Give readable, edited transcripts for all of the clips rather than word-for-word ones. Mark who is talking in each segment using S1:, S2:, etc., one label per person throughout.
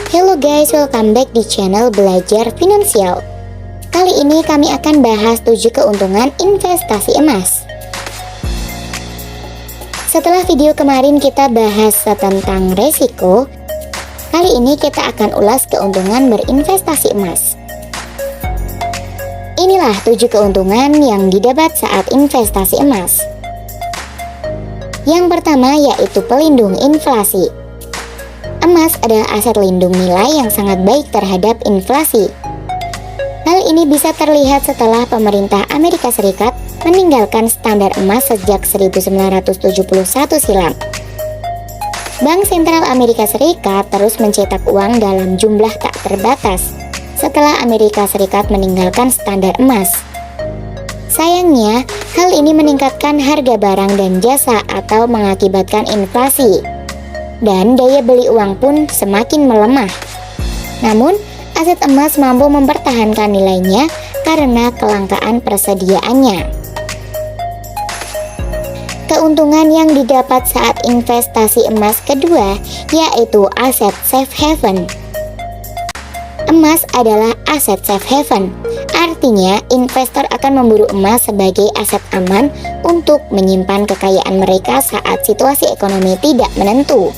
S1: Hello guys, welcome back di channel Belajar Finansial. Kali ini kami akan bahas 7 keuntungan investasi emas. Setelah video kemarin kita bahas tentang resiko, kali ini kita akan ulas keuntungan berinvestasi emas. Inilah 7 keuntungan yang didapat saat investasi emas. Yang pertama yaitu pelindung inflasi. Emas adalah aset lindung nilai yang sangat baik terhadap inflasi. Hal ini bisa terlihat setelah pemerintah Amerika Serikat meninggalkan standar emas sejak 1971 silam. Bank Sentral Amerika Serikat terus mencetak uang dalam jumlah tak terbatas setelah Amerika Serikat meninggalkan standar emas. Sayangnya, hal ini meningkatkan harga barang dan jasa atau mengakibatkan inflasi. Dan daya beli uang pun semakin melemah. Namun, aset emas mampu mempertahankan nilainya karena kelangkaan persediaannya. Keuntungan yang didapat saat investasi emas kedua yaitu aset safe haven. Emas adalah aset safe haven. Artinya, investor akan memburu emas sebagai aset aman untuk menyimpan kekayaan mereka saat situasi ekonomi tidak menentu.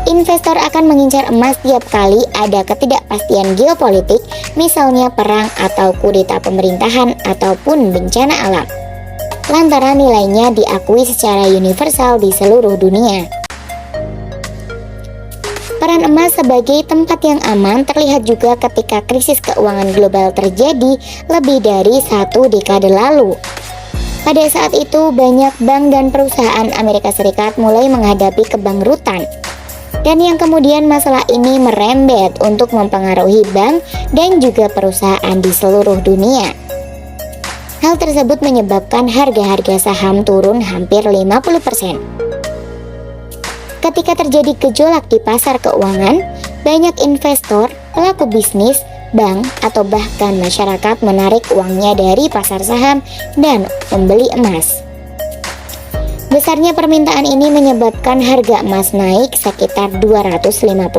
S1: Investor akan mengincar emas tiap kali ada ketidakpastian geopolitik, misalnya perang atau kudeta pemerintahan ataupun bencana alam. Lantaran nilainya diakui secara universal di seluruh dunia. Peran emas sebagai tempat yang aman terlihat juga ketika krisis keuangan global terjadi lebih dari 1 dekade lalu. Pada saat itu, banyak bank dan perusahaan Amerika Serikat mulai menghadapi kebangkrutan. Dan yang kemudian masalah ini merembet untuk mempengaruhi bank dan juga perusahaan di seluruh dunia. Hal tersebut menyebabkan harga-harga saham turun hampir 50%. Ketika terjadi gejolak di pasar keuangan, banyak investor, pelaku bisnis, bank, atau bahkan masyarakat menarik uangnya dari pasar saham dan membeli emas. Besarnya permintaan ini menyebabkan harga emas naik sekitar 250%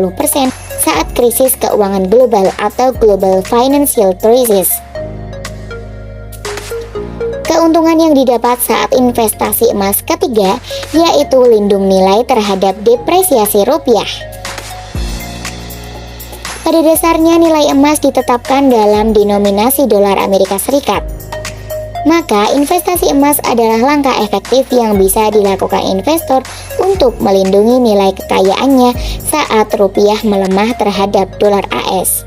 S1: saat krisis keuangan global atau global financial crisis. Keuntungan yang didapat saat investasi emas ketiga yaitu lindung nilai terhadap depresiasi rupiah. Pada dasarnya nilai emas ditetapkan dalam denominasi dolar Amerika Serikat. Maka investasi emas adalah langkah efektif yang bisa dilakukan investor untuk melindungi nilai kekayaannya saat rupiah melemah terhadap dolar AS.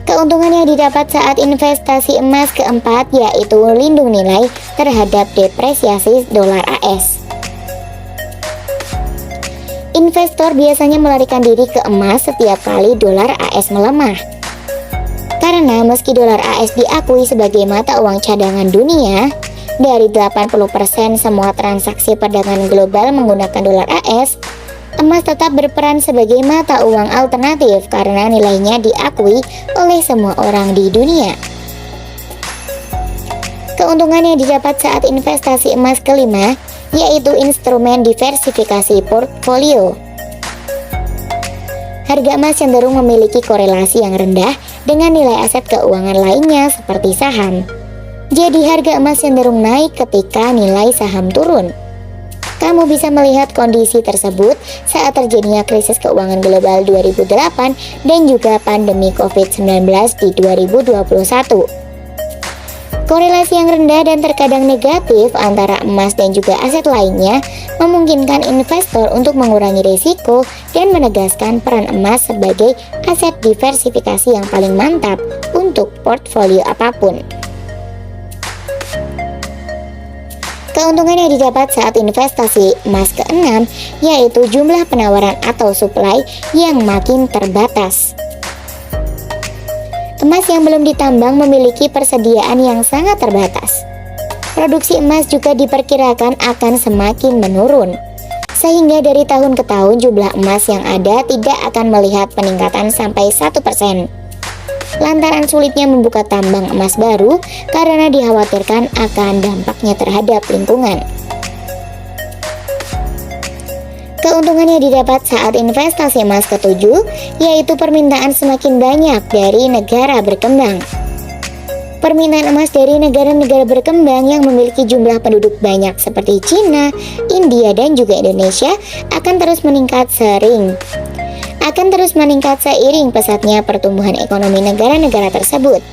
S1: Keuntungan yang didapat saat investasi emas keempat yaitu lindung nilai terhadap depresiasi dolar AS. Investor biasanya melarikan diri ke emas setiap kali dolar AS melemah. Karena meski dolar AS diakui sebagai mata uang cadangan dunia, dari 80% semua transaksi perdagangan global menggunakan dolar AS, emas tetap berperan sebagai mata uang alternatif karena nilainya diakui oleh semua orang di dunia. Keuntungan yang didapat saat investasi emas kelima yaitu instrumen diversifikasi portfolio. Harga emas cenderung memiliki korelasi yang rendah dengan nilai aset keuangan lainnya seperti saham. Jadi harga emas cenderung naik ketika nilai saham turun. Kamu bisa melihat kondisi tersebut saat terjadinya krisis keuangan global 2008 dan juga pandemi COVID-19 di 2021. Korelasi yang rendah dan terkadang negatif antara emas dan juga aset lainnya memungkinkan investor untuk mengurangi risiko dan menegaskan peran emas sebagai aset diversifikasi yang paling mantap untuk portfolio apapun. Keuntungan yang didapat saat investasi emas keenam yaitu jumlah penawaran atau supply yang makin terbatas. Emas yang belum ditambang memiliki persediaan yang sangat terbatas. Produksi emas juga diperkirakan akan semakin menurun. Sehingga dari tahun ke tahun jumlah emas yang ada tidak akan melihat peningkatan sampai 1%. Lantaran sulitnya membuka tambang emas baru karena dikhawatirkan akan dampaknya terhadap lingkungan. Keuntungan yang didapat saat investasi emas ketujuh, yaitu permintaan semakin banyak dari negara berkembang. Permintaan emas dari negara-negara berkembang yang memiliki jumlah penduduk banyak seperti Cina, India, dan juga Indonesia akan terus meningkat seiring pesatnya pertumbuhan ekonomi negara-negara tersebut.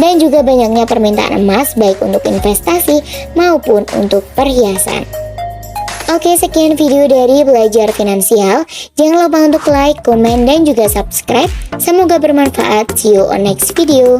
S1: Dan juga banyaknya permintaan emas baik untuk investasi maupun untuk perhiasan. Oke, sekian video dari Belajar Finansial. Jangan lupa untuk like, komen, dan juga subscribe. Semoga bermanfaat. See you on next video.